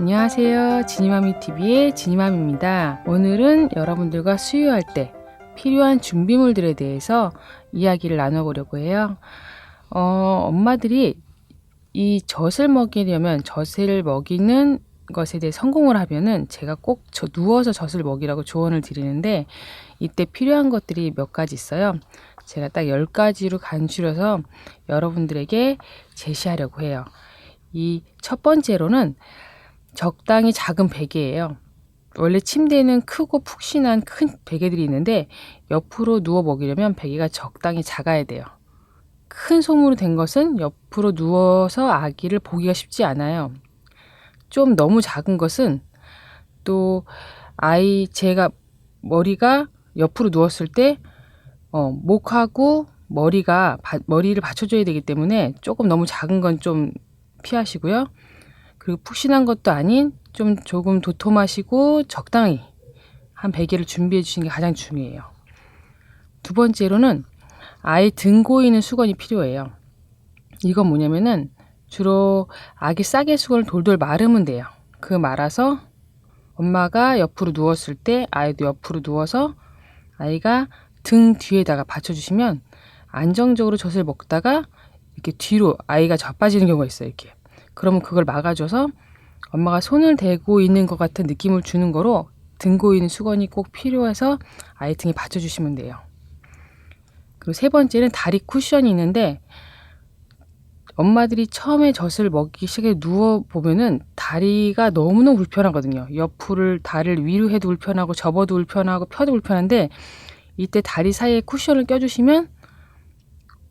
안녕하세요. 지니마미TV의 지니맘입니다. 오늘은 여러분들과 수유할 때 필요한 준비물들에 대해서 이야기를 나눠보려고 해요. 엄마들이 이 젖을 먹이려면 젖을 먹이는 것에 대해 성공을 하면은 제가 꼭 누워서 젖을 먹이라고 조언을 드리는데 이때 필요한 것들이 몇 가지 있어요. 제가 딱 10가지로 간추려서 여러분들에게 제시하려고 해요. 이 첫 번째로는 적당히 작은 베개예요. 원래 침대에는 크고 푹신한 큰 베개들이 있는데 옆으로 누워 먹이려면 베개가 적당히 작아야 돼요. 큰 솜으로 된 것은 옆으로 누워서 아기를 보기가 쉽지 않아요. 좀 너무 작은 것은 또 제가 머리가 옆으로 누웠을 때 목하고 머리를 받쳐줘야 되기 때문에 조금 너무 작은 건 좀 피하시고요. 그리고 푹신한 것도 아닌 조금 도톰하시고 적당히 한 베개를 준비해 주시는 게 가장 중요해요. 두 번째로는 아이 등 고이는 수건이 필요해요. 이건 뭐냐면은 주로 아기 싸개 수건을 돌돌 마르면 돼요. 그 말아서 엄마가 옆으로 누웠을 때 아이도 옆으로 누워서 아이가 등 뒤에다가 받쳐주시면 안정적으로 젖을 먹다가 이렇게 뒤로 아이가 자빠지는 경우가 있어요. 이렇게. 그러면 그걸 막아줘서 엄마가 손을 대고 있는 것 같은 느낌을 주는 거로 등 고이는 수건이 꼭 필요해서 아이 등에 받쳐주시면 돼요. 그리고 세 번째는 다리 쿠션이 있는데 엄마들이 처음에 젖을 먹기 시작해 누워보면은 다리가 너무너무 불편하거든요. 다리를 위로 해도 불편하고 접어도 불편하고 펴도 불편한데 이때 다리 사이에 쿠션을 껴주시면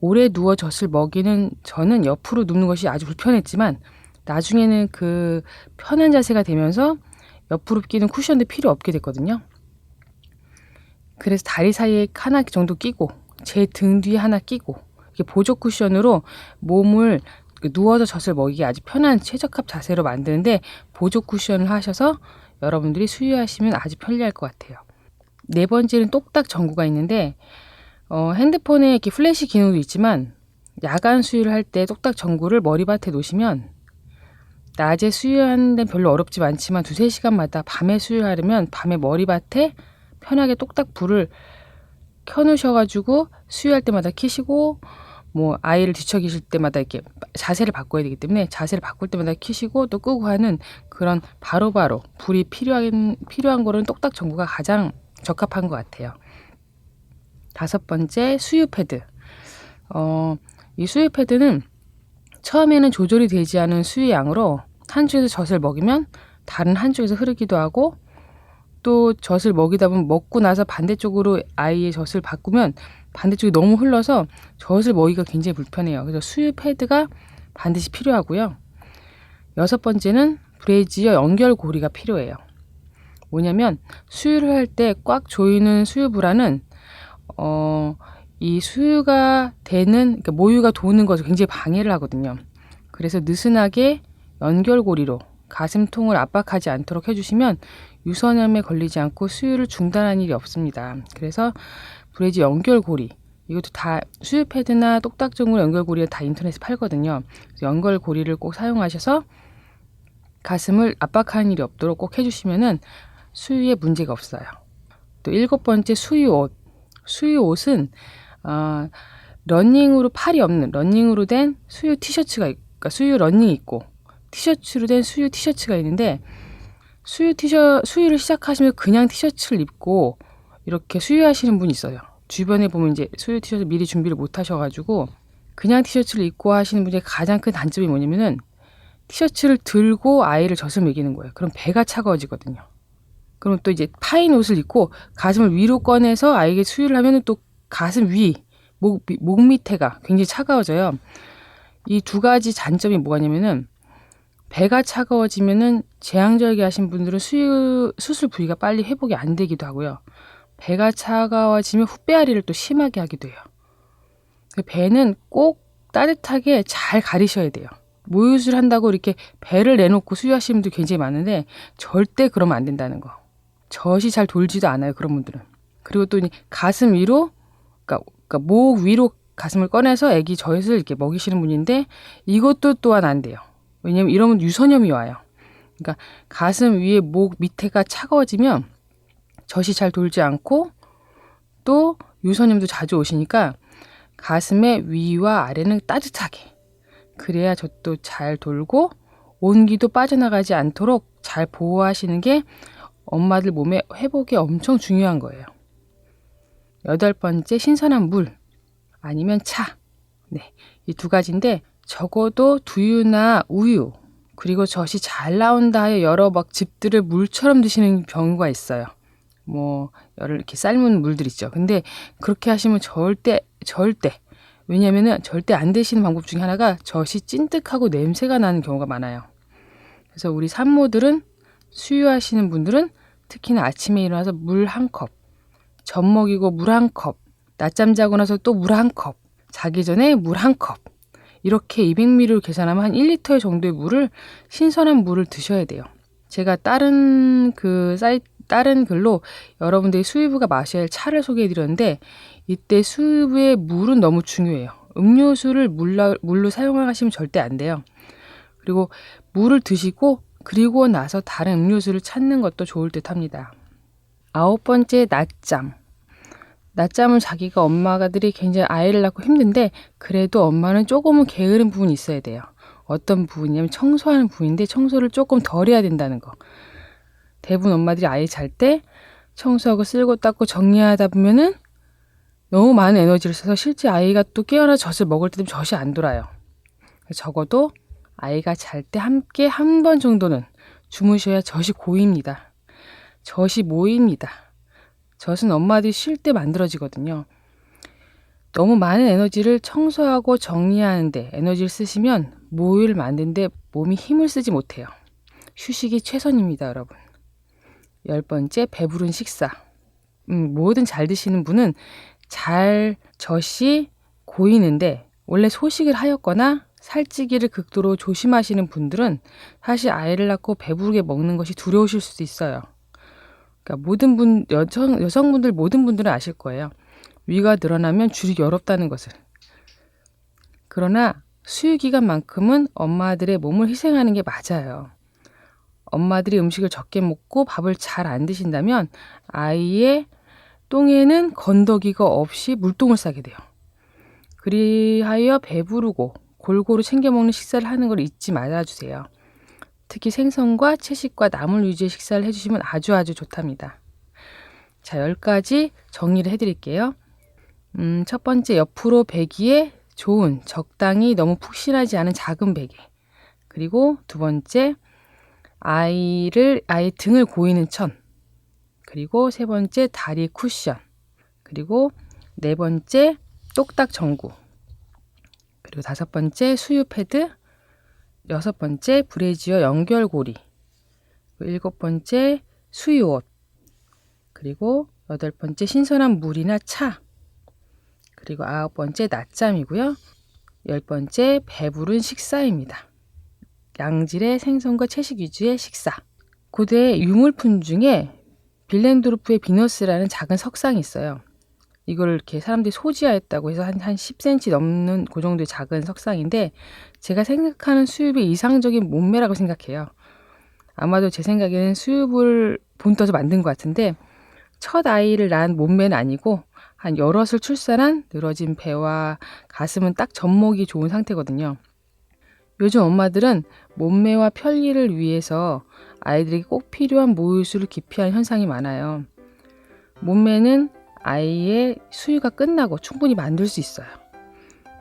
오래 누워 젖을 먹이는 저는 옆으로 눕는 것이 아주 불편했지만 나중에는 그 편한 자세가 되면서 옆으로 끼는 쿠션도 필요 없게 됐거든요. 그래서 다리 사이에 하나 정도 끼고 제 등 뒤에 하나 끼고 이렇게 보조 쿠션으로 몸을 누워서 젖을 먹이기 아주 편한 최적합 자세로 만드는데 보조 쿠션을 하셔서 여러분들이 수유하시면 아주 편리할 것 같아요. 네 번째는 똑딱 전구가 있는데 핸드폰에 이렇게 플래시 기능도 있지만 야간 수유를 할 때 똑딱 전구를 머리맡에 놓으시면 낮에 수유하는 데는 별로 어렵지 않지만 2-3시간마다 밤에 수유하려면 밤에 머리맡에 편하게 똑딱 불을 켜놓으셔가지고 수유할 때마다 켜시고 뭐 아이를 뒤척이실 때마다 이렇게 자세를 바꿔야 되기 때문에 자세를 바꿀 때마다 켜시고 또 끄고 하는 그런 바로바로 불이 필요한 거는 똑딱 전구가 가장 적합한 것 같아요. 5번째 수유 패드. 이 수유 패드는 처음에는 조절이 되지 않은 수유 양으로 한쪽에서 젖을 먹이면 다른 한쪽에서 흐르기도 하고 또 젖을 먹이다 보면 먹고 나서 반대쪽으로 아이의 젖을 바꾸면 반대쪽이 너무 흘러서 젖을 먹이기가 굉장히 불편해요. 그래서 수유 패드가 반드시 필요하고요. 6번째는 브래지어 연결고리가 필요해요. 뭐냐면 수유를 할 때 꽉 조이는 수유 브라는 이 수유가 그러니까 모유가 도는 것을 굉장히 방해를 하거든요. 그래서 느슨하게 연결고리로 가슴통을 압박하지 않도록 해주시면 유선염에 걸리지 않고 수유를 중단하는 일이 없습니다. 그래서 브래지 연결고리 이것도 다 수유 패드나 똑딱정구 연결고리가 다 인터넷에 팔거든요. 그래서 연결고리를 꼭 사용하셔서 가슴을 압박하는 일이 없도록 꼭 해주시면은 수유에 문제가 없어요. 또 7번째 수유옷. 수유옷은 러닝으로 팔이 없는 러닝으로 된 수유 티셔츠가 그러니까 수유 러닝이 있고 티셔츠로 된 수유 티셔츠가 있는데 수유를 시작하시면 그냥 티셔츠를 입고 이렇게 수유하시는 분이 있어요. 주변에 보면 이제 수유 티셔츠 미리 준비를 못 하셔가지고 그냥 티셔츠를 입고 하시는 분의 가장 큰 단점이 뭐냐면은 티셔츠를 들고 아이를 젖을 먹이는 거예요. 그럼 배가 차가워지거든요. 그럼 또 이제 파인 옷을 입고 가슴을 위로 꺼내서 아이에게 수유를 하면은 또 가슴 목 밑에가 굉장히 차가워져요. 이 두 가지 단점이 뭐냐면은 배가 차가워지면은 제왕절개 하신 분들은 수술 부위가 빨리 회복이 안 되기도 하고요. 배가 차가워지면 훗배아리를 또 심하게 하기도 해요. 배는 꼭 따뜻하게 잘 가리셔야 돼요. 모유수술 한다고 이렇게 배를 내놓고 수유하시는 분들 굉장히 많은데 절대 그러면 안 된다는 거. 젖이 잘 돌지도 않아요. 그런 분들은. 그리고 또 가슴 위로 그러니까 목 위로 가슴을 꺼내서 아기 젖을 이렇게 먹이시는 분인데 이것도 또한 안 돼요. 왜냐면 이러면 유선염이 와요. 그러니까 가슴 위에 목 밑에가 차가워지면 젖이 잘 돌지 않고 또 유선염도 자주 오시니까 가슴의 위와 아래는 따뜻하게, 그래야 젖도 잘 돌고 온기도 빠져나가지 않도록 잘 보호하시는 게 엄마들 몸의 회복에 엄청 중요한 거예요. 8번째, 신선한 물 아니면 차. 네, 이 두 가지인데 적어도 두유나 우유 그리고 젖이 잘 나온다 하여 여러 막 즙들을 물처럼 드시는 경우가 있어요. 뭐 여러 이렇게 삶은 물들 있죠. 근데 그렇게 하시면 절대 왜냐면은 절대 안 되시는 방법 중에 하나가 젖이 찐득하고 냄새가 나는 경우가 많아요. 그래서 우리 산모들은, 수유하시는 분들은 특히나 아침에 일어나서 물 한 컵, 젖 먹이고 물 한 컵, 낮잠 자고 나서 또 물 한 컵, 자기 전에 물 한 컵, 이렇게 200ml로 계산하면 한 1리터 정도의 물을, 신선한 물을 드셔야 돼요. 제가 다른 글로 여러분들이 수유부가 마셔야 할 차를 소개해 드렸는데, 이때 수유부의 물은 너무 중요해요. 음료수를 물로 사용하시면 절대 안 돼요. 그리고 물을 드시고 그리고 나서 다른 음료수를 찾는 것도 좋을 듯 합니다. 9번째, 낮잠. 낮잠을 자기가 엄마들이 굉장히 아이를 낳고 힘든데 그래도 엄마는 조금은 게으른 부분이 있어야 돼요. 어떤 부분이냐면 청소하는 부분인데 청소를 조금 덜 해야 된다는 거. 대부분 엄마들이 아이 잘 때 청소하고 쓸고 닦고 정리하다 보면은 너무 많은 에너지를 써서 실제 아이가 또 깨어나 젖을 먹을 때도 젖이 안 돌아요. 적어도 아이가 잘 때 함께 한 번 정도는 주무셔야 젖이 고입니다. 젖이 모입니다. 젖은 엄마들이 쉴 때 만들어지거든요. 너무 많은 에너지를 청소하고 정리하는데 에너지를 쓰시면 모유를 만드는데 몸이 힘을 쓰지 못해요. 휴식이 최선입니다, 여러분. 10번째, 배부른 식사. 뭐든 잘 드시는 분은 잘 젖이 고이는데 원래 소식을 하였거나 살찌기를 극도로 조심하시는 분들은 사실 아이를 낳고 배부르게 먹는 것이 두려우실 수도 있어요. 그러니까 여성분들 모든 분들은 아실 거예요. 위가 늘어나면 줄이 어렵다는 것을. 그러나 수유 기간만큼은 엄마들의 몸을 희생하는 게 맞아요. 엄마들이 음식을 적게 먹고 밥을 잘 안 드신다면 아이의 똥에는 건더기가 없이 물똥을 싸게 돼요. 그리하여 배부르고 골고루 챙겨 먹는 식사를 하는 걸 잊지 말아주세요. 특히 생선과 채식과 나물 위주의 식사를 해주시면 아주 좋답니다. 자, 10가지 정리를 해드릴게요. 첫 번째, 옆으로 베기에 좋은, 적당히 너무 푹신하지 않은 작은 베개. 그리고 두 번째, 아이 등을 고이는 천. 그리고 세 번째, 다리 쿠션. 그리고 네 번째, 똑딱 전구. 그리고 5번째, 수유 패드. 6번째, 브래지어 연결고리. 7번째, 수유옷. 그리고 8번째, 신선한 물이나 차. 그리고 9번째, 낮잠이고요. 10번째, 배부른 식사입니다. 양질의 생선과 채식 위주의 식사. 고대 유물품 중에 빌렌도르프의 비너스라는 작은 석상이 있어요. 이걸 이렇게 사람들이 소지하였다고 해서 한 10cm 넘는 그 정도의 작은 석상인데 제가 생각하는 수유부의 이상적인 몸매라고 생각해요. 아마도 제 생각에는 수유부를 본떠서 만든 것 같은데 첫 아이를 낳은 몸매는 아니고 한 여럿을 출산한 늘어진 배와 가슴은 딱 젖먹이 좋은 상태거든요. 요즘 엄마들은 몸매와 편리를 위해서 아이들에게 꼭 필요한 모유수를 기피하는 현상이 많아요. 몸매는 아이의 수유가 끝나고 충분히 만들 수 있어요.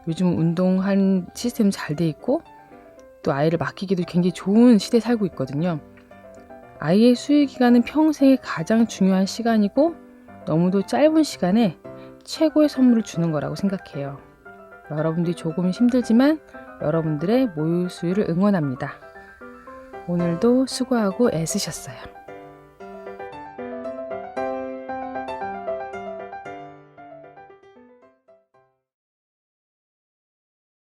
요즘 운동한 시스템 잘 돼 있고 또 아이를 맡기기도 굉장히 좋은 시대에 살고 있거든요. 아이의 수유 기간은 평생의 가장 중요한 시간이고 너무도 짧은 시간에 최고의 선물을 주는 거라고 생각해요. 여러분들이 조금 힘들지만 여러분들의 모유 수유를 응원합니다. 오늘도 수고하고 애쓰셨어요.